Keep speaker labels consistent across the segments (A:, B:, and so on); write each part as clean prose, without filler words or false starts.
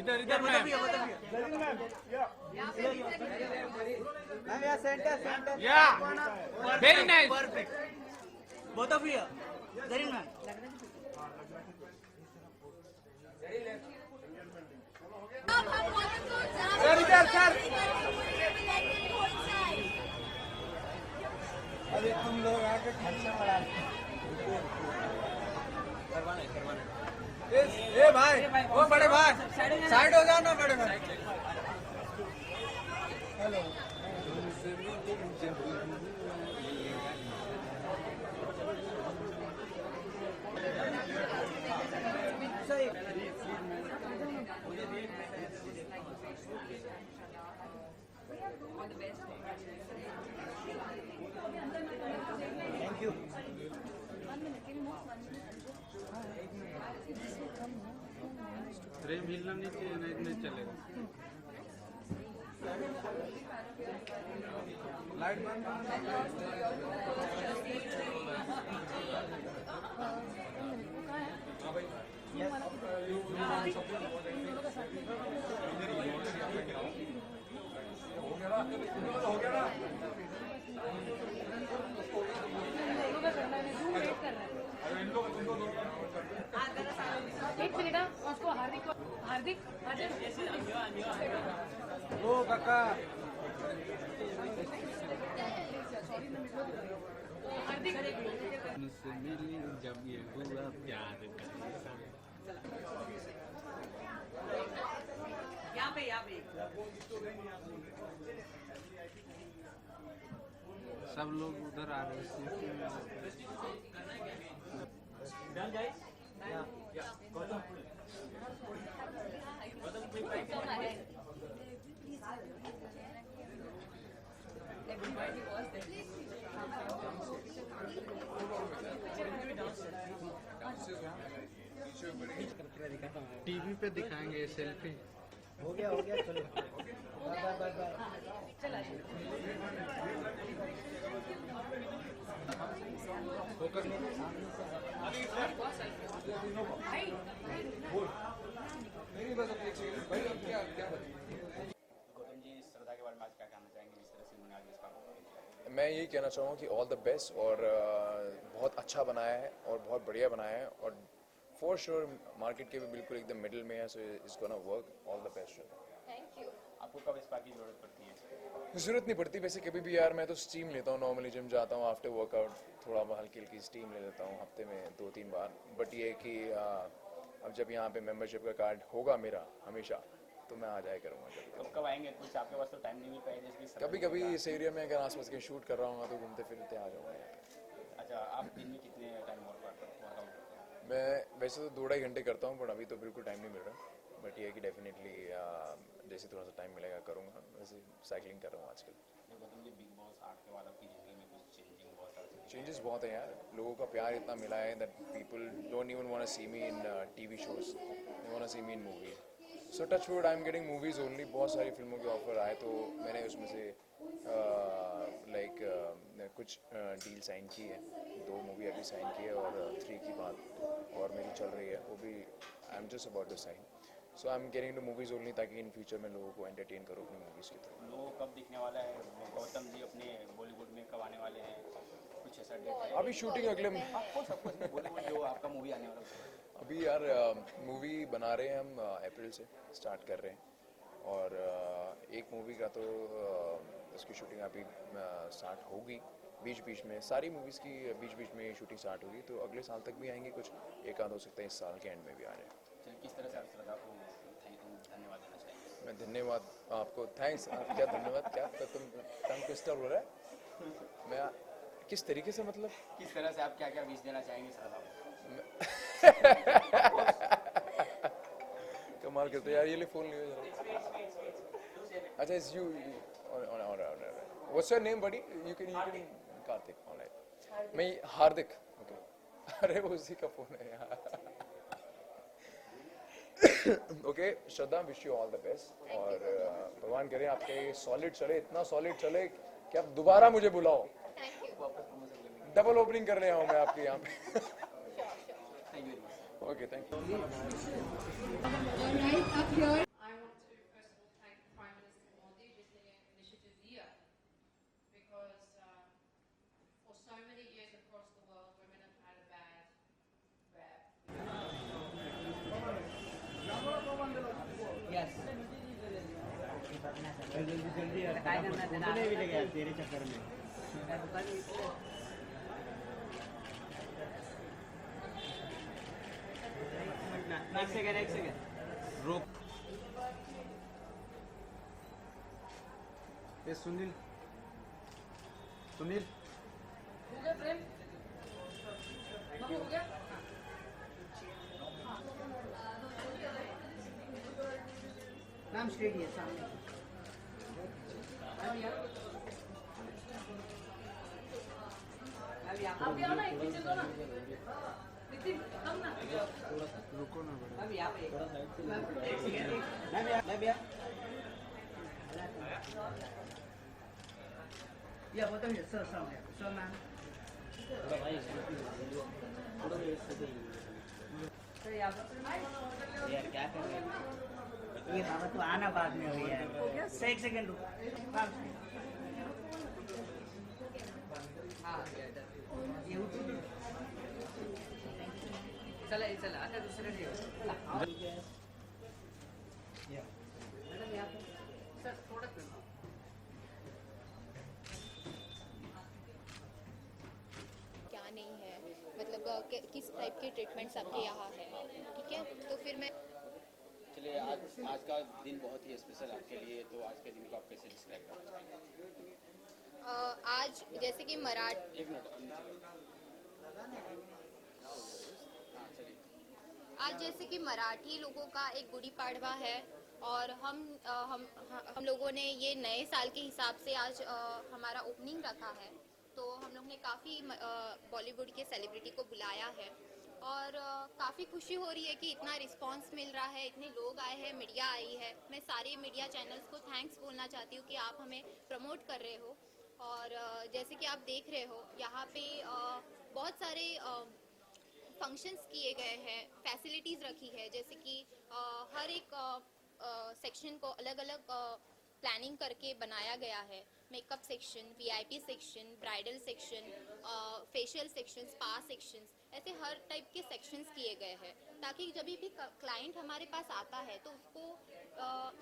A: इधर इधर मैम
B: या सेंटर
A: या very nice
B: both of you Zareen ma'am
A: sir इधर सर
B: अभी तुम लोग आके खर्चा बढ़ा
A: ए भाई ओ बड़े भाई साइड हो जाओ ना बड़े भाई
B: हेलो थैंक यू
A: फ्रेम हिलना नहीं चाहिए नहीं चलेगा लाइट
C: एक मिनट उसको हार्दिक हार्दिक
A: ओ काका
C: हार्दिक
A: मुझसे मिली जब ये हुआ प्यार का
C: यहाँ पे
A: सब लोग उधर आ रहे टीवी पे दिखाएंगे सेल्फी
B: हो गया चलो बाय
D: मैं यही कहना चाहूँगा कि ऑल द बेस्ट और बहुत अच्छा बनाया है और बहुत बढ़िया बनाया है और फॉर श्योर मार्केट के भी बिल्कुल एकदम मिडिल में है so it's gonna work all the best.
E: Thank you. आपको कब स्पा की जरूरत पड़ती है?
D: जरूरत नहीं पड़ती वैसे कभी भी यार, मैं तो स्टीम लेता हूँ नॉर्मली, जिम जाता हूँ आफ्टर वर्कआउट थोड़ा हल्की हल्की स्टीम ले लेता हूँ हफ्ते में 2-3 बार। बट ये है कि अब जब यहाँ पे मेंबरशिप का कार्ड होगा मेरा हमेशा तो मैं आ जाया करूँगा।
E: कब आएंगे? कुछ आपके पास तो टाइम नहीं मिल पाएगा जैसे
D: कभी कभी इस एरिया में अगर आसपास के शूट कर रहा हूँ तो घूमते फिरते आ जाऊँगा यहाँ पे।
E: अच्छा, आप दिन में कितने टाइम वर्कआउट करते हैं?
D: मैं वैसे तो 2-2.5 घंटे करता हूँ, पर अभी तो बिल्कुल टाइम नहीं मिल रहा। बट ये है कि डेफिनेटली जैसे थोड़ा सा टाइम मिलेगा करूँगा। वैसे साइकिलिंग कर रहा हूँ आजकल।
E: बिग बॉस 8 के बाद आपकी ज़िंदगी में कुछ
D: चेंजेस बहुत हैं यार, लोगों का प्यार इतना मिला है that people don't even want to see me in TV shows, they want to see me in movies. So touch wood I am getting movies only. बहुत सारी फिल्मों के ऑफर आए तो मैंने उसमें से कुछ डील साइन की है, 2 मूवी अभी साइन की है और 3 की बात और मेरी चल रही है, वो भी I am just about to sign. So I am getting to movies only ताकि इन फ्यूचर में लोगों को एंटरटेन करूँ अपनी मूवीज़ की तरह।
E: लोगों कब दिखने वाला है गौतम जी अपने बॉलीवुड में, कब आने वाले हैं? कुछ ऐसा डेट है?
D: अभी शूटिंग अगले
E: बॉलीवुड जो आपका मूवी आने वाला है
D: अभी यार मूवी बना रहे हैं हम, अप्रैल से स्टार्ट कर रहे हैं और एक मूवी का तो उसकी शूटिंग अभी स्टार्ट होगी बीच बीच में। सारी मूवीज़ की बीच बीच में शूटिंग स्टार्ट होगी तो अगले साल तक भी आएंगे, कुछ एक आध हो सकता है इस साल के एंड में भी आ रहे हैं।
E: चलिए, किस तरह से आप श्रद्धा को धन्यवाद देना चाहिए?
D: मैं धन्यवाद आपको, थैंक्स। क्या धन्यवाद, क्या तुम टंग ट्विस्टर हो रहा है? मैं किस तरीके से, मतलब
E: किस तरह से आप क्या क्या विश देना चाहेंगे श्रद्धा को?
D: कमाल करते यार, ये ले फोन लियो जरा। अच्छा, is you what's your name buddy? You can Kartik, alright. मैं हार्दिक, ओके। अरे वो उसी का फोन है यार। Okay Shraddha, wish you all the best और भगवान करे आपके सॉलिड चले, इतना सॉलिड चले कि आप दोबारा मुझे बुलाओ। डबल ओपनिंग कर रहे हूँ मैं आपके यहाँ पे। Okay, thank you.
B: जल्दी जल्दी यार, काय करणार त्याला नाही भी लगे तेरे चक्कर में एक सेकंड
A: रोक ए सुनील सुनील
C: हो गया प्रेम बाबू हो गया
B: नाम स्ट्रेट है सामने
C: आप भी आओ ना एक पीछे दो ना नितिन कम ना
A: रुको ना बड़ा
B: मैम यहाँ पे एक सेकंड मैम यहाँ या वो तो है सर सामने सर मैम सर यहाँ पर यार क्या कर रहे हो ये बाबा तू आना बाद में हो यार सर एक सेकंड रुक हाँ ये उठ चला चला आता दुसरं ठेव मॅडम या सर थोडं
F: क्या नहीं है, मतलब किस टाइप के ट्रीटमेंट्स आपके यहाँ है, ठीक है। तो फिर मैं
E: चलिए आज का दिन बहुत ही स्पेशल आपके लिए, तो आज के दिन को आप कैसे डिस्क्राइब करना चाहेंगे?
F: आज जैसे कि मराठी
E: एक मिनट
F: आज जैसे कि मराठी लोगों का एक गुड़ी पाड़वा है और हम लोगों ने ये नए साल के हिसाब से आज हमारा ओपनिंग रखा है। तो हम लोग ने काफ़ी बॉलीवुड के सेलिब्रिटी को बुलाया है और काफ़ी खुशी हो रही है कि इतना रिस्पांस मिल रहा है, इतने लोग आए हैं, मीडिया आई है। मैं सारे मीडिया चैनल्स को थैंक्स बोलना चाहती हूँ कि आप हमें प्रमोट कर रहे हो। और जैसे कि आप देख रहे हो यहाँ पे बहुत सारे फंक्शंस किए गए हैं, फैसिलिटीज़ रखी है, जैसे कि हर एक सेक्शन को अलग अलग प्लानिंग करके बनाया गया है। Makeup section, VIP section, bridal section, facial section, spa sections, ऐसे हर टाइप के सेक्शंस किए गए हैं ताकि जब भी क्लाइंट हमारे पास आता है तो उसको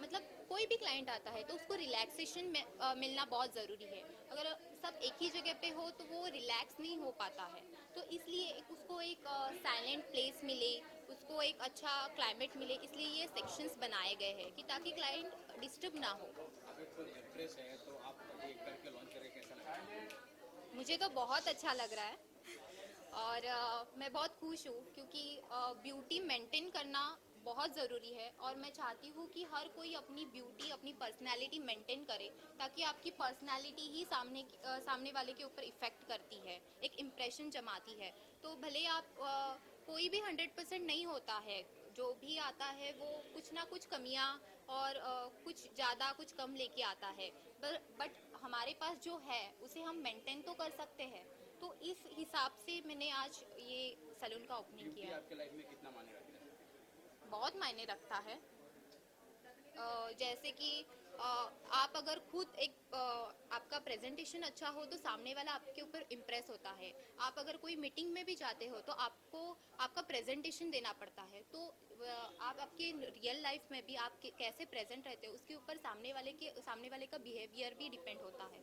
F: मतलब कोई भी क्लाइंट आता है तो उसको रिलैक्सेशन मिलना बहुत ज़रूरी है। अगर सब एक ही जगह पे हो तो वो रिलैक्स नहीं हो पाता है। तो इसलिए उसको एक साइलेंट प्लेस मिले, उसको एक अच्छा क्लाइमेट मिले, इसलिए ये सेक्शंस बनाए गए हैं कि ताकि क्लाइंट डिस्टर्ब ना हो।
E: एक्ट्रेस है तो आप ये करके लॉन्च करें, कैसा लगा?
F: मुझे तो बहुत अच्छा लग रहा है और मैं बहुत खुश हूँ क्योंकि ब्यूटी मेंटेन करना बहुत ज़रूरी है और मैं चाहती हूँ कि हर कोई अपनी ब्यूटी, अपनी पर्सनैलिटी मेंटेन करे ताकि आपकी पर्सनैलिटी ही सामने वाले के ऊपर इफ़ेक्ट करती है, एक इम्प्रेशन जमाती है। तो भले आप कोई भी 100% नहीं होता है, जो भी आता है वो कुछ ना कुछ कमियां और कुछ ज़्यादा कुछ कम लेके आता है, बट हमारे पास जो है उसे हम मेंटेन तो कर सकते हैं। तो इस हिसाब से मैंने आज ये सैलून का ओपनिंग किया है।
E: आपके लाइफ में कितना मायने रखता है?
F: बहुत मायने रखता है। जैसे कि आप अगर खुद एक आपका प्रेजेंटेशन अच्छा हो तो सामने वाला आपके ऊपर इम्प्रेस होता है। आप अगर कोई मीटिंग में भी जाते हो तो आपको आपका प्रेजेंटेशन देना पड़ता है। तो आप आपके रियल लाइफ में भी आप कैसे प्रेजेंट रहते हो उसके ऊपर सामने वाले का बिहेवियर भी डिपेंड होता है।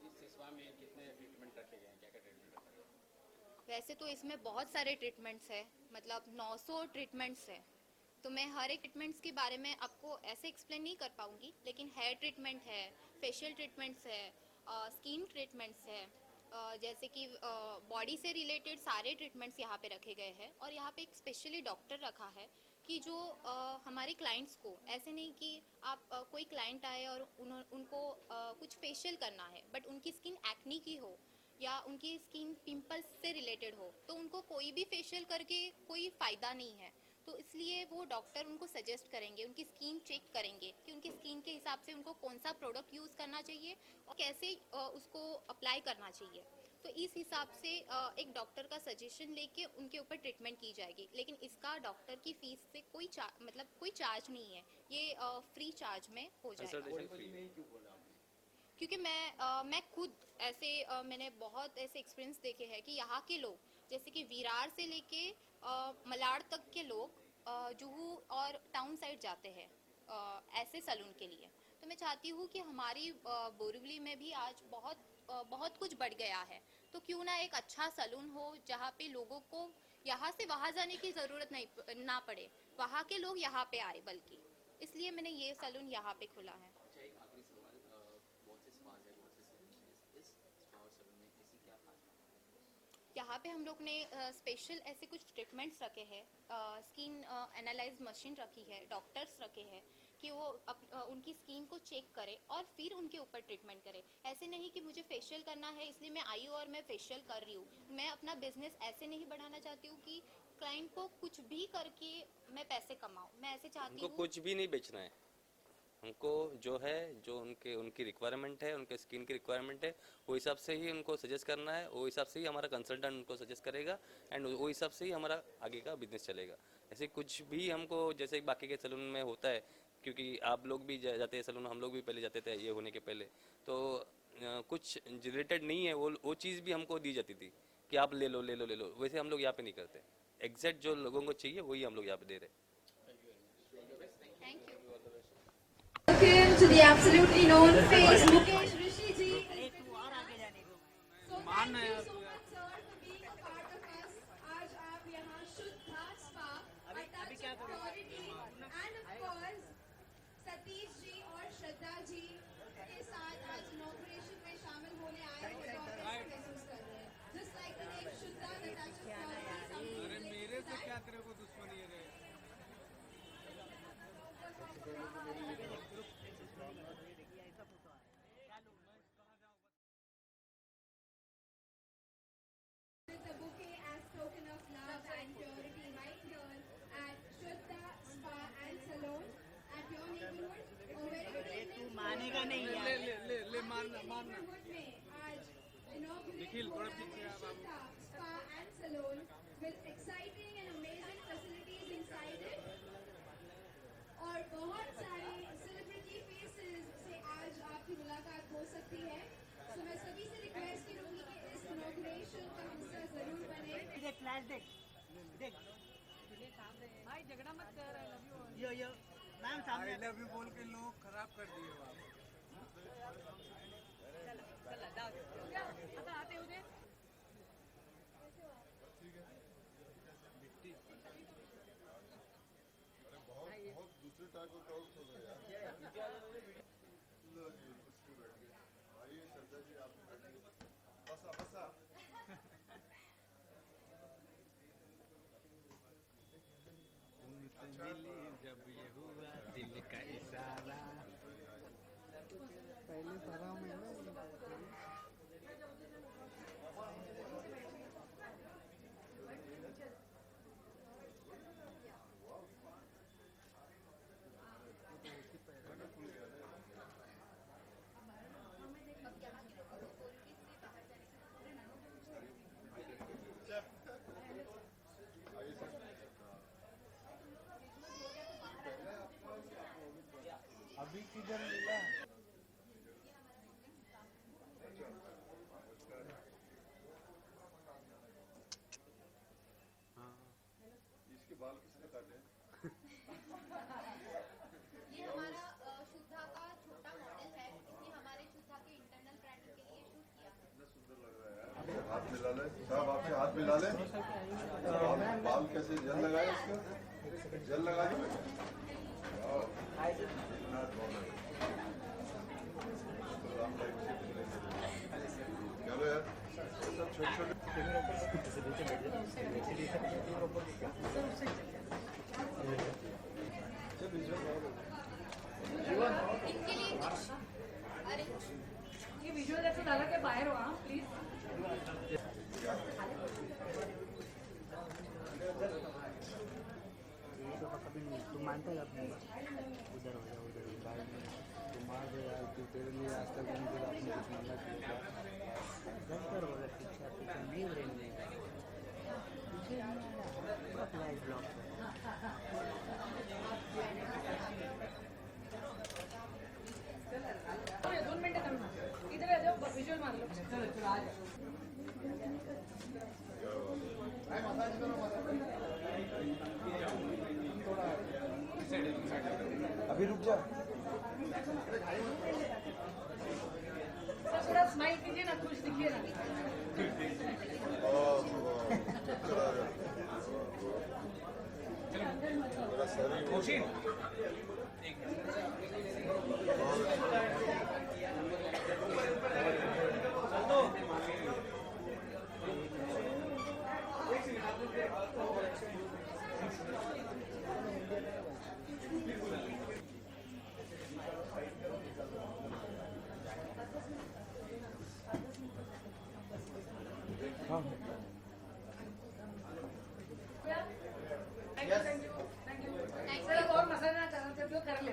E: इस सिस्वा में कितने ट्रीटमेंट रखे गए हैं, क्या क्या ट्रीटमेंट रखे गए हैं?
F: वैसे तो इसमें बहुत सारे ट्रीटमेंट्स है, मतलब 900 ट्रीटमेंट्स है। तो मैं हर एक ट्रीटमेंट्स के बारे में आपको ऐसे एक्सप्लेन नहीं कर पाऊंगी, लेकिन हेयर ट्रीटमेंट है, फेशियल ट्रीटमेंट्स है, स्किन ट्रीटमेंट्स है, जैसे कि बॉडी से रिलेटेड सारे ट्रीटमेंट्स यहाँ पे रखे गए हैं। और यहाँ पे एक स्पेशली डॉक्टर रखा है कि जो हमारे क्लाइंट्स को, ऐसे नहीं कि आप कोई क्लाइंट आए और उनको कुछ फेशियल करना है बट उनकी स्किन एक्नी की हो या उनकी स्किन पिंपल्स से रिलेटेड हो तो उनको कोई भी फेशियल करके कोई फ़ायदा नहीं है। तो इसलिए वो डॉक्टर उनको सजेस्ट करेंगे, उनकी स्किन चेक करेंगे कि उनकी स्किन के हिसाब से उनको कौन सा प्रोडक्ट यूज़ करना चाहिए और कैसे उसको अप्लाई करना चाहिए। तो इस हिसाब से एक डॉक्टर का सजेशन लेके उनके ऊपर ट्रीटमेंट की जाएगी। लेकिन इसका डॉक्टर की फीस से कोई चार्ज नहीं है, ये फ्री चार्ज में हो जाएगा। क्योंकि मैं खुद ऐसे मैंने बहुत ऐसे एक्सपीरियंस देखे हैं कि यहाँ के लोग, जैसे कि विरार से लेके मलाड तक के लोग जुहू और टाउन साइड जाते हैं ऐसे सैलून के लिए। तो मैं चाहती हूँ कि हमारी बोरीवली में भी आज बहुत कुछ बढ़ गया है, तो क्यों ना एक अच्छा सैलून हो जहाँ पे लोगों को यहाँ से वहाँ जाने की ज़रूरत नहीं ना पड़े, वहाँ के लोग यहाँ पे आए, बल्कि इसलिए मैंने ये सैलून यहाँ पे खोला है।
E: अच्छा, एक आखिरी सवाल, बहुत से स्पास है, बहुत से सैलून है, इस स्पा और सैलून में ऐसी क्या खास बात है?
F: यहाँ पे हम लोग ने स्पेशल ऐसे कुछ ट्रीटमेंट्स रखे हैं, स्किन एनालाइज मशीन रखी है, डॉक्टर्स रखे हैं कि वो उनकी स्किन को चेक करे और फिर उनके ऊपर ट्रीटमेंट करे। ऐसे नहीं कि मुझे फेशियल करना है इसलिए मैं आई हूँ और मैं फेशियल कर रही हूँ। मैं अपना बिजनेस ऐसे नहीं बढ़ाना चाहती हूँ कि क्लाइंट को कुछ भी करके मैं पैसे कमाऊँ। मैं ऐसे चाहती
G: उनको
F: हूँ
G: कुछ भी नहीं बेचना है, हमको जो है, जो उनकी रिक्वायरमेंट है, उनके स्किन की रिक्वायरमेंट है, वो हिसाब से ही उनको सजेस्ट करना है, वो हिसाब से ही हमारा कंसल्टेंट उनको सजेस्ट करेगा एंड वो हिसाब से ही हमारा आगे का बिजनेस चलेगा। ऐसे कुछ भी हमको जैसे बाकी के सैलून में होता है, क्योंकि आप लोग भी जाते हैं सैलून, हम लोग भी पहले जाते थे ये होने के पहले, तो कुछ रिलेटेड नहीं है वो चीज़ भी हमको दी जाती थी कि आप ले लो ले लो ले लो। वैसे हम लोग यहाँ पे नहीं करते, एग्जैक्ट जो लोगों को चाहिए वही हम लोग यहाँ पे दे रहे हैं।
F: Thank you.
H: Welcome to the absolutely known face, Mukesh Rishi ji.
B: अरे तू और आगे जाने को।
H: So thank you so much, sir, for being a part of us. आज आप यहाँ शुद्धा स्पा, a touch
B: क्या
H: of purity, and of course Satish ji और श्रद्धा जी के साथ आज इनॉग्रेशन में शामिल होने आए हो, तो आप कैसे महसूस कर रहे हैं? Just like the name Shuddha, the touch of purity, something
A: अरे
H: related
A: मेरे
H: to
A: से
H: that.
A: क्या करे को दुश्मनी है रे।
H: With a bouquet as token of love and purity right here at Shuddha Spa and Salon at your neighborhood. A very good evening.
B: तू मानेगा नहीं
A: ले
B: यार।
A: ले ले ले मारना मारना।
H: Neighborhood में आज inaugurate
A: निखिल,
H: हो
A: थोड़ा
H: रहा
A: पीछे
H: है
A: आ बाबू।
H: Shuddha Spa and Salon with exciting and amazing facilities inside it. और बहुत सारे celebrity faces से आज आपकी मुलाकात हो सकती है। तो मैं सभी से रिक्वेस्ट करूंगी कि इस inauguration का हिस्सा जरूर बने।
B: देख फ्लैश देख देख
C: भाई झगड़ा मत कर, I love you.
B: Yo yo ma'am सामने
A: आई लव यू बोल के लोग खराब कर दिए बाबू।
C: चला जाओ, हो गया, आता आते उधर।
A: तुमसे मिली जब ये हुआ दिल का इशारा। पहले सारा में अभी किधर मिला?
I: इसके बाल किसने काटे?
F: ये हमारा शुद्धा का छोटा मॉडल है, इसने हमारे शुद्धा के इंटरनल ब्रांडिंग के लिए शूट किया है।
I: कितना सुंदर लग रहा है यार। हाथ मिला ले साहब, आपसे हाथ मिला ले। बाल कैसे जल लगाए इसका? जल लगा दो। चलो यार, सब छोटे
F: इनके लिए कुछ अरे
C: ये विजुअल ऐसे लगा के बाहर हो, हाँ प्लीज।
B: तुम मानते हो अपने उधर हो जाओ, उधर भाई तुम मार दे यार, तू तेरे लिए आज तक उनके आपने कुछ मांगा किया घर बोला शिक्षा पीछे नहीं रहेंगे पीछे अपना ब्लॉक
C: दोन मिनटं करना, इधर आ जाओ, विजुअल मार लो। चलो चलो आ जाओ।
I: अभी रुक
C: सर थोड़ा स्माइल कीजिए ना, खुश दिखिए ना।
I: मेरा सर ही वो
C: सर अब और मसाला ना करना चाहते हो कर ले।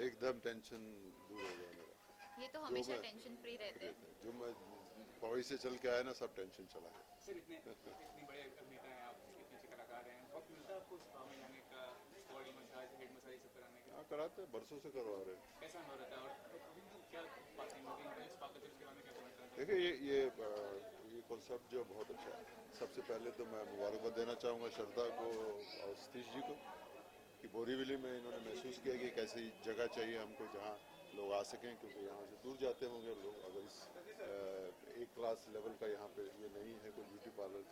I: एकदम टेंशन दूर हो गया मेरा।
F: ये तो हमेशा टेंशन फ्री रहते हैं।
I: जो मैं पढ़ाई से चल के आया ना, सब टेंशन चला गया।
A: सर इतने बड़े अभिनेता हैं आप, इतने अच्छे कलाकार हैं, वक्त मिलता है आपको स्पा में जाने का, बॉडी मसाज, हेड मसाज सब कराने का?
I: हाँ कराते हैं, बरसों से करवा रहे हैं।
A: कैसा अनुभव रहता है और क्या बातें होती हैं स्पा कल्चर के बारे में, क्या कमेंट करते हैं?
I: देखिए ये कॉन्सेप्ट जो बहुत अच्छा है। सबसे पहले तो मैं मुबारकबाद देना चाहूँगा श्रद्धा को और सतीश जी को कि बोरीवली में इन्होंने महसूस किया कि एक ऐसी जगह चाहिए हमको जहाँ लोग आ सकें, क्योंकि यहाँ से दूर जाते होंगे लोग अगर इस एक क्लास लेवल का यहाँ पे ये नहीं है कोई ब्यूटी पार्लर।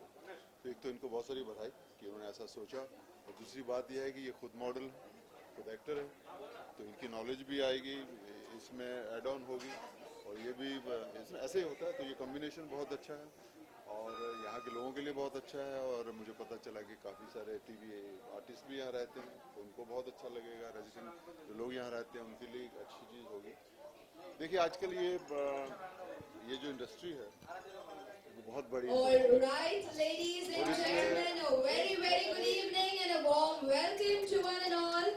I: तो एक तो इनको बहुत सारी बधाई कि उन्होंने ऐसा सोचा, और दूसरी बात यह है कि ये खुद मॉडल है, खुद एक्टर है, तो इनकी नॉलेज भी आएगी, इसमें एड ऑन होगी, और ये भी इसमें ऐसे ही होता है। तो ये कॉम्बिनेशन बहुत अच्छा है और यहाँ के लोगों के लिए बहुत अच्छा है। और मुझे पता चला कि काफ़ी सारे टीवी आर्टिस्ट भी यहाँ रहते हैं, तो उनको बहुत अच्छा लगेगा। रेजिडेंट जो लोग यहाँ रहते हैं उनके लिए एक अच्छी चीज़ होगी। देखिए आजकल ये जो इंडस्ट्री है वो बहुत बड़ी है।
H: All right, ladies and gentlemen, a very very good evening and a warm welcome to one and all.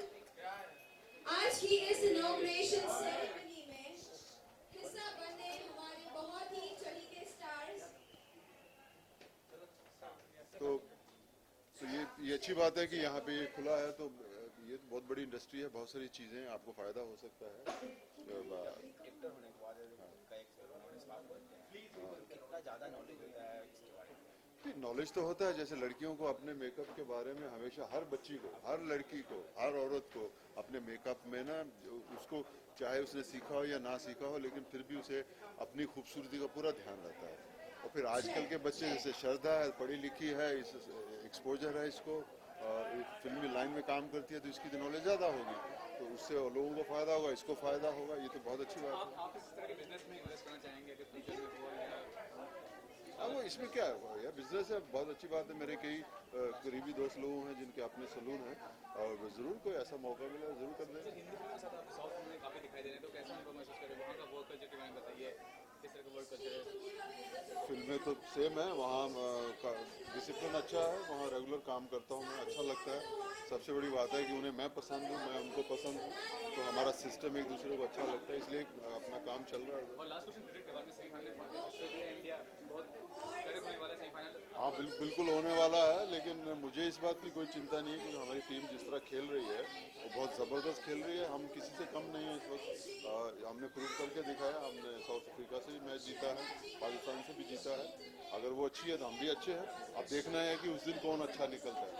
H: आज की इस इनॉग्रेशन सेरेमनी में हिस्सा बने हमारे बहुत ही चढ़ी के स्टार्स।
I: तो ये अच्छी बात है कि यहाँ पे ये खुला है, तो ये बहुत बड़ी इंडस्ट्री है, बहुत सारी चीज़ें आपको फ़ायदा हो सकता है। नॉलेज तो होता है, जैसे लड़कियों को अपने मेकअप के बारे में हमेशा, हर बच्ची को, हर लड़की को, हर औरत को अपने मेकअप में ना, उसको चाहे उसने सीखा हो या ना सीखा हो, लेकिन फिर भी उसे अपनी खूबसूरती का पूरा ध्यान रहता है। और फिर आजकल के बच्चे जैसे श्रद्धा है, पढ़ी लिखी है, इस एक्सपोजर है इसको, फिल्मी लाइन में काम करती है, तो इसकी तो नॉलेज ज़्यादा होगी, तो उससे लोगों को फ़ायदा होगा, इसको फ़ायदा होगा। ये तो बहुत अच्छी बात है।
A: आप इस तरह के बिजनेस में इन्वेस्ट करना चाहेंगे अगर फ्यूचर में हुआ या?
I: हाँ, वो इसमें क्या है यार, बिजनेस है, बहुत अच्छी बात है। मेरे कई करीबी दोस्त लोग हैं जिनके अपने सलून हैं, और ज़रूर कोई ऐसा मौका मिला ज़रूर कर देंगे।
A: हिंदी फिल्म के साथ आप साउथ फिल्म में काफ़ी दिखाई दे रहे हैं, तो कैसा अनुभव महसूस करें वहाँ का वर्क कल्चर के बारे में बताइए, किस तरह का वर्क कल्चर है?
I: फिल्में तो सेम है, वहाँ डिसिप्लिन अच्छा है, वहाँ रेगुलर काम करता हूँ मैं, अच्छा लगता है। सबसे बड़ी बात है कि उन्हें मैं पसंद हूँ, मैं उनको पसंद हूँ, तो हमारा सिस्टम एक दूसरे को अच्छा लगता है, इसलिए अपना काम चल रहा है।
A: और लास्ट क्वेश्चन क्रिकेट के बारे में, सेमीफाइनल ऑस्ट्रेलिया इंडिया बहुत कड़क होने वाला सेमीफाइनल।
I: हाँ बिल्कुल होने वाला है, लेकिन मुझे इस बात की कोई चिंता नहीं है, क्योंकि हमारी टीम जिस तरह खेल रही है वो बहुत ज़बरदस्त खेल रही है। हम किसी से कम नहीं है इस वक्त, हमने प्रूव करके दिखाया, हमने साउथ अफ्रीका से भी मैच जीता है, पाकिस्तान से भी जीता है। अगर वो अच्छी है तो हम भी अच्छे हैं। अब देखना है कि उस दिन कौन अच्छा निकलता है।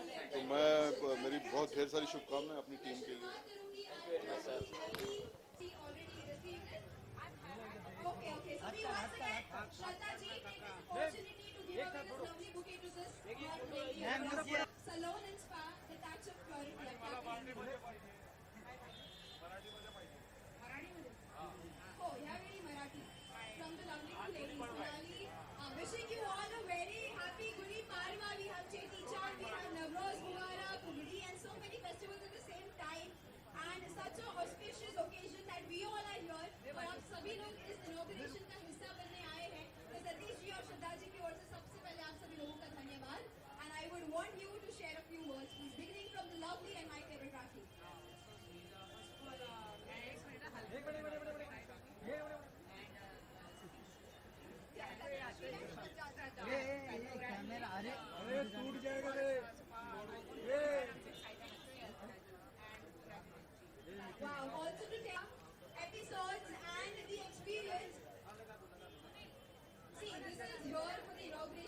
I: तो मेरी बहुत ढेर सारी शुभकामनाएं अपनी टीम के लिए।
H: Okay, so we once again, Shraddha ji take this opportunity to give away this lovely bouquet to this salon and spa, the touch of purity. Oh, yeah, very Marathi. From the lovely two ladies, Sonali. Wishing you all a very happy Gudi Padwa. We have Cheti Chand, we have Navroz, Mubarak, Gudi, and so many festivals at the same time. And such a auspicious occasion that we all are here. और आप सभी लोग इस inauguration का हिस्सा बनने आए हैं। तो सतीश जी और श्रद्धा जी की ओर से सबसे पहले आप सभी लोगों का धन्यवाद। And I would want you to share a few words, please, beginning from the lovely and my favorite Rakhi. Wow, also to take episodes and the experience. See, this is here for the inauguration.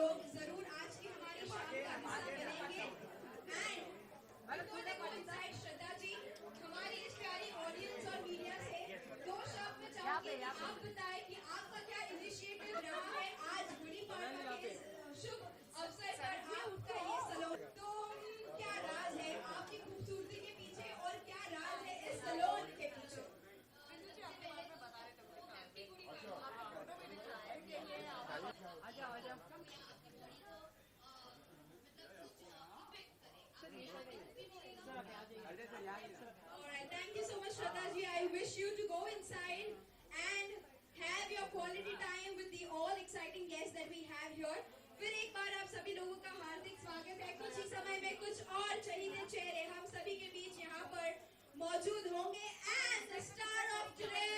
H: लोग जरूर आज की हमारी शाम का हिस्सा बनेंगे। And before they go inside, Shraddha ji हमारी इस प्यारी ऑडियंस और मीडिया से 2 शब्द में चाहूंगी कि आप बताएं कि आपका क्या इनिशिएटिव रहा है आज गुड़ी पड़वा के इस शुभ अवसर पर आपका ये सैलून। तो क्या राज है आपकी खूबसूरती के पीछे और क्या राज है इस सैलून के पीछे? Alright, thank you so much, Shraddha ji. I wish you to go inside and have your quality time with the all exciting guests that we have here. फिर एक बार आप सभी लोगों का हार्दिक स्वागत है। कुछ ही समय में कुछ और चहेते चेहरे हम सभी के बीच यहाँ पर मौजूद होंगे। And the star of today,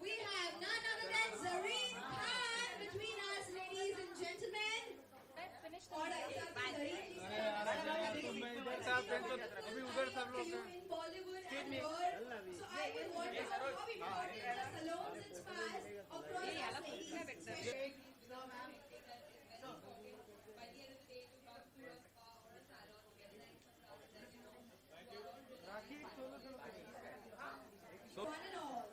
H: we have none other than Zareen Khan between us, ladies and gentlemen. और Zareen ji in Bollywood and more. So I would want to know how important the salons and spas across us ladies, especially. One and all.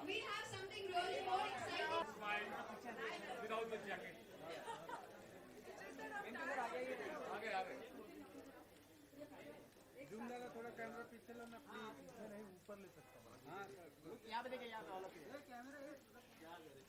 H: We have something really more exciting.
B: थोड़ा camera पीछे लो ना please, मैं नहीं ऊपर ले सकता हूँ। हाँ यहाँ पे देखिए, यहाँ पे वाला पे कैमरा क्या करे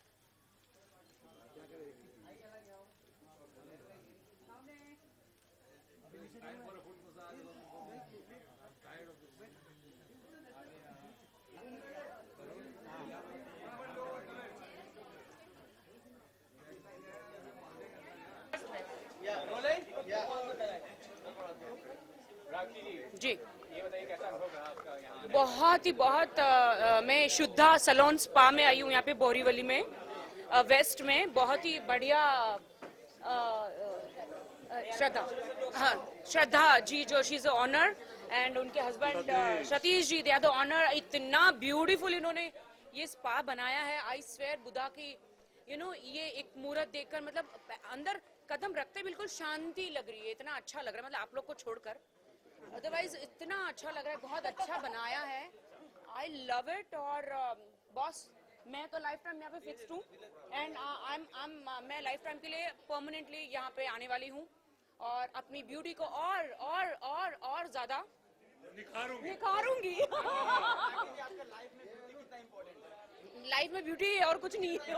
C: जी
A: ये बताइए कैसा अनुभव रहा आपका यहाँ?
C: बहुत मैं शुद्धा सलोन स्पा में आई हूँ यहाँ पे बोरीवली में, वेस्ट में। बहुत ही बढ़िया श्रद्धा जी जो शी इज ऑनर एंड उनके husband Satish ji they are the owner. इतना ब्यूटीफुल इन्होंने ये स्पा बनाया है। आई स्वेयर बुद्धा की ये एक मूर्त देखकर मतलब अंदर कदम रखते बिल्कुल शांति लग रही है। इतना अच्छा लग रहा है, मतलब आप लोग को छोड़कर अदरवाइज इतना अच्छा लग रहा है। बहुत अच्छा बनाया है, आई लव इट। और बॉस मैं तो लाइफ टाइम यहाँ पे फिक्स्ड हूँ एंड मैं लाइफ टाइम के लिए परमानेंटली यहाँ पे आने वाली हूँ और अपनी ब्यूटी को और ज्यादा निखारूंगी। लाइफ में ब्यूटी और कुछ नहीं है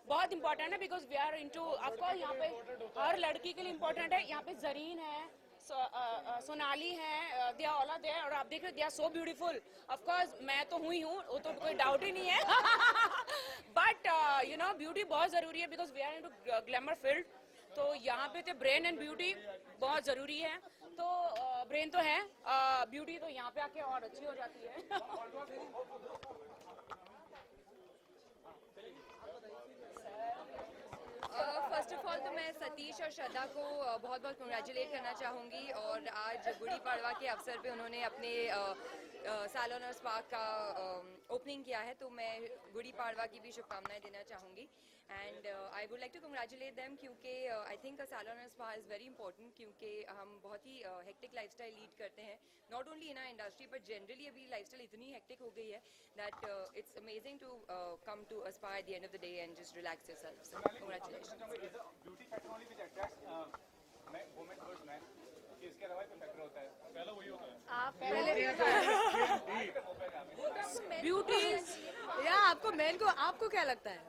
C: बहुत इंपॉर्टेंट है because we are into of course यहाँ पे हर लड़की के लिए इम्पोर्टेंट है। यहाँ पे जरीन है, सोनाली है, they are all are there और आप देख रहे they are so beautiful. Of course मैं तो हुई हूँ, वो तो कोई डाउट ही नहीं है। बट ब्यूटी बहुत जरूरी है because we are into glamour field. तो यहाँ पे तो ब्रेन एंड ब्यूटी बहुत जरूरी है। तो ब्रेन तो है, ब्यूटी तो यहाँ पे आके और अच्छी हो जाती है।
F: फर्स्ट ऑफ ऑल तो मैं सतीश और श्रद्धा को बहुत बहुत कंग्रेचुलेट करना चाहूँगी और आज गुड़ी पड़वा के अवसर पे उन्होंने अपने सैलून और स्पा का ओपनिंग किया है। तो मैं गुड़ी पड़वा की भी शुभकामनाएं देना चाहूँगी and I would like to congratulate them क्योंकि आई थिंक सैलून और स्पा इज़ वेरी इंपॉर्टेंट क्योंकि हम बहुत ही हेक्टिक लाइफस्टाइल लीड करते हैं, not only in our industry but generally अभी लाइफस्टाइल इतनी हेक्टिक हो गई है that it's amazing to come to a spa at the end of the day and just relax yourself. So congratulation.
A: Beauty technology which attracts women towards man, कि इसके अलावा कोई factor होता है? पहला वही होता है।
C: आप पहले ब्यूटी या आपको मेन को आपको क्या लगता है?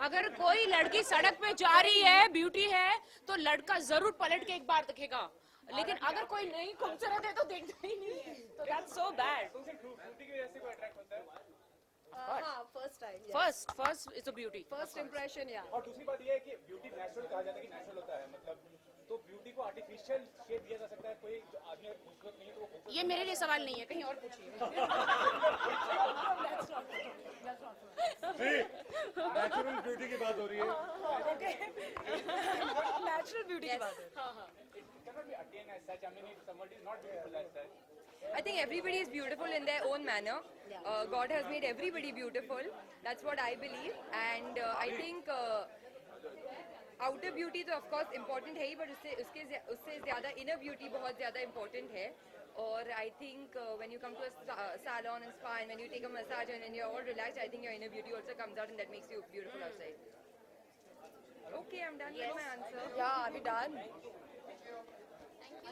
C: अगर कोई लड़की सड़क पे जा रही है, ब्यूटी है, तो लड़का जरूर पलट के एक बार देखेगा, लेकिन अगर कोई नहीं खूबसूरत है तो देखता ही नहीं है। तो दैट्स सो बैड।
A: तो सिर्फ ब्यूटी की वजह से कोई अट्रैक्ट होता है?
C: First time first is a beauty, first impression. या
A: और दूसरी बात ये है कि ब्यूटी नेचुरल कहा जाता है कि नेचुरल होता है, मतलब तो ब्यूटी को आर्टिफिशियल शेप दिया जा सकता है? कोई जो आदमी अगर खूबसूरत नहीं है तो वो खूबसूरत
C: ये मेरे लिए सवाल नहीं है, कहीं और पूछिए।
B: नेचुरल ब्यूटी की बात हो रही है।
C: नेचुरल ब्यूटी की बात है।
A: cannot be attained as such. I mean, if somebody is not beautiful as such.
J: I think everybody is beautiful in their own manner. God has made everybody beautiful. That's what I believe. And I think outer beauty तो of course important है ही, but उससे ज़्यादा inner beauty बहुत ज़्यादा important है. और I think when you come to a salon and spa and when you take a massage and when you're all relaxed, I think your inner beauty also comes out and that makes you beautiful outside. Okay, I'm done with my answer.
C: Yeah, are we done?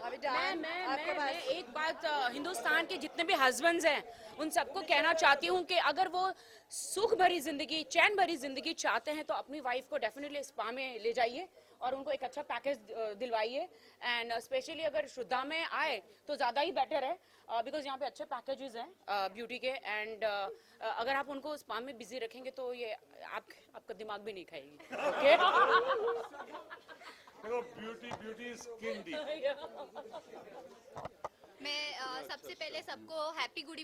C: मैं एक बात हिंदुस्तान के जितने भी husbands हैं उन सबको कहना चाहती हूँ कि अगर वो सुख भरी जिंदगी, चैन भरी जिंदगी चाहते हैं तो अपनी वाइफ को डेफिनेटली स्पा में ले जाइए और उनको एक अच्छा पैकेज दिलवाइए. एंड स्पेशली अगर श्रद्धा में आए तो ज़्यादा ही बेटर है, बिकॉज यहाँ पे अच्छे पैकेजेस हैं ब्यूटी के. एंड अगर आप उनको स्पा में बिजी रखेंगे तो ये आपका दिमाग भी नहीं खाएगी. ओके
B: देखो, ब्यूटी स्किन डी.
F: मैं सबसे पहले सबको हैप्पी गुड़ी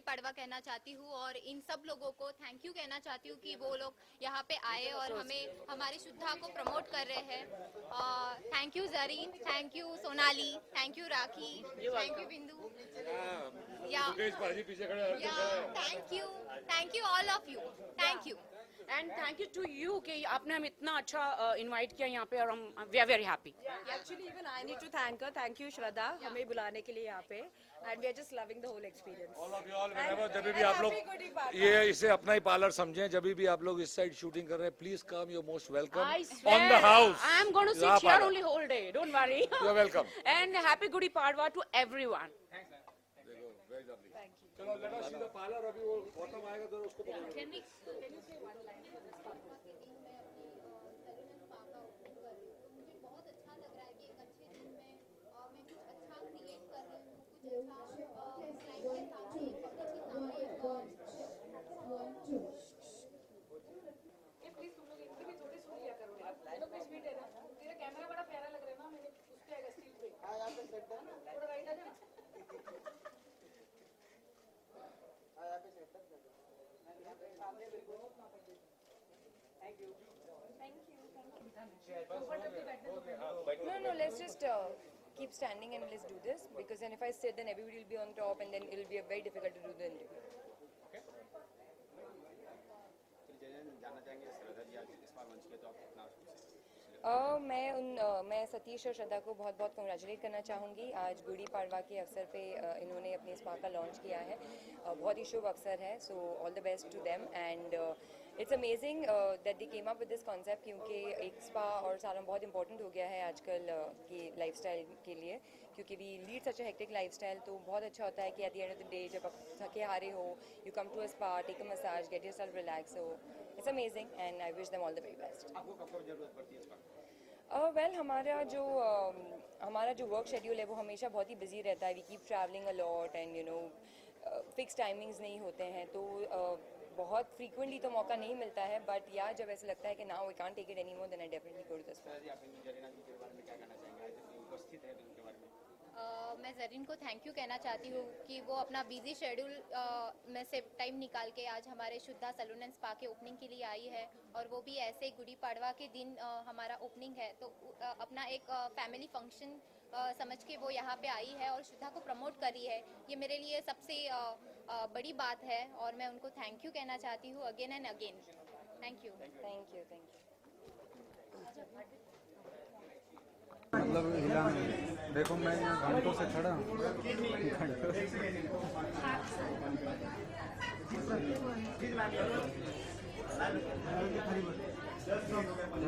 F: पड़वा कहना चाहती हूँ और इन सब लोगों को थैंक यू कहना चाहती हूँ कि वो लोग यहाँ पे आए और हमें हमारी शुद्धा को प्रमोट कर रहे हैं. Thank you Zarin, thank you Sonali, thank you Rakhi, thank you Bindu, thank you all of you, thank you.
C: And thank you to you कि आपने हम इतना अच्छा इनवाइट किया यहाँ पे और हम we are very happy.
J: Actually, even I need to thank her. Thank you, Shraddha, हमें बुलाने के लिए यहाँ पे. And we are just loving the whole experience.
B: जब भी आप लोग ये इसे अपना ही पार्लर समझें, जब भी आप लोग इस साइड शूटिंग कर रहे हैं, please come, you most welcome on the house.
C: I am going to sit here only whole day. Don't worry.
B: You are welcome.
C: And happy Gudi Padwa to everyone.
B: चलो let us see the parlour. अभी वो bottom आएगा तो उसको पकड़ो.
F: बहुत अच्छा लग रहा है कि एक अच्छे दिन में मैं कुछ अच्छा क्रिएट कर रही हूँ, कुछ अच्छा क्लाइंट के सामने पब्लिक के सामने
C: प्लीज तुम लोग इनकी भी थोड़ी सुन लिया करो यार. ये लोग स्वीट है ना, तेरा कैमरा बड़ा प्यारा लग रहा है ना, मैंने उस पे आएगा स्टील पे. हां यहां पे सेट है ना, थोड़ा राइट आ जा. हां यहां पे सेट कर दो. मैं यहां पे सामने बिल्कुल thank you.
J: No, let's just keep standing and let's do this, because then if I sit, then everybody will be on top and then it will be very difficult to do the interview.
E: जानना चाहेंगे श्रद्धा जी आज इस बार मंच पे तो आप अपना
J: मैं सतीश और श्रद्धा को बहुत बहुत कंग्रेचुलेट करना चाहूँगी. आज गुड़ी पाड़वा के अवसर पे इन्होंने अपने स्पा का लॉन्च किया है. बहुत ही शुभ अवसर है. So all the best to them. And it's amazing that they came up with this concept, क्योंकि एक स्पा और सालों बहुत इंपॉर्टेंट हो गया है आजकल की लाइफस्टाइल के लिए, क्योंकि we lead such a hectic lifestyle. तो बहुत अच्छा होता है कि at the end of the day जब आप थके हारे हो, you come to a spa, take a massage, get yourself relax. So it's amazing and I wish them all the very best.
E: आपको कब कब जरूरत पड़ती है इसका?
J: वेल हमारा जो वर्क शेड्यूल है वो हमेशा बहुत ही बिजी रहता है. We keep travelling a lot and you know fix timings नहीं होते हैं, तो बहुत फ्रीक्वेंटली तो मौका नहीं मिलता है. बट या जब ऐसा लगता है कि now we can't take it any more, then I definitely go to the spa.
E: आप जरीना जी के बारे में क्या कहना चाहेंगे? आज उपस्थित है उनके बारे में.
F: मैं जरीन को थैंक यू कहना चाहती हूँ कि वो अपना बिजी शेड्यूल में से टाइम निकाल के आज हमारे शुद्धा सैलून एंड स्पा के ओपनिंग के लिए आई है, और वो भी ऐसे गुड़ी पाड़वा के दिन हमारा ओपनिंग है, तो अपना एक फैमिली फंक्शन समझ के वो यहाँ पे आई है और शुद्धा को प्रमोट करी है. ये मेरे लिए सबसे बड़ी बात है और मैं उनको थैंक यू कहना चाहती हूँ again and again. Thank you.
B: मतलब हिला नहीं. देखो मैं यहाँ घंटों से खड़ा हूँ.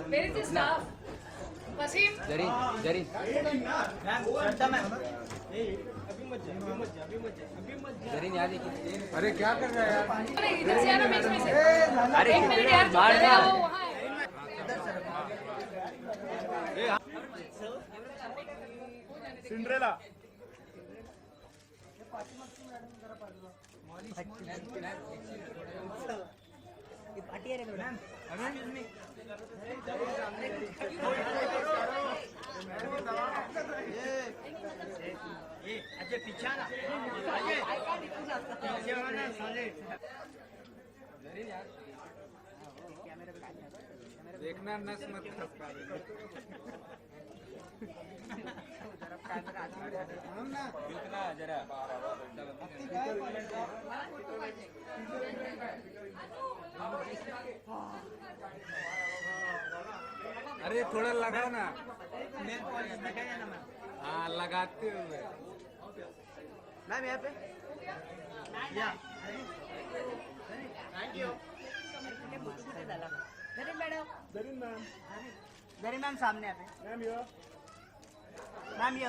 C: Where is the staff? Wasim?
B: Zareen यार, अरे क्या कर रहा है यार?
C: अरे इधर से आना बीच में से.
B: अरे
C: एक मिनट यार, जो कर रहे हो वहाँ है.
B: सिंड्रेला पार्टी है. पीछे आना पीछे वाला सॉलिड
A: देखना नस मत खसका
B: देखना जरा
A: अरे थोड़ा लगाओ ना हाँ लगाते हुए
B: मैम यहाँ पे या थैंक यू
K: मैडम
B: दरीन मैम सामने यहाँ पे मैम ये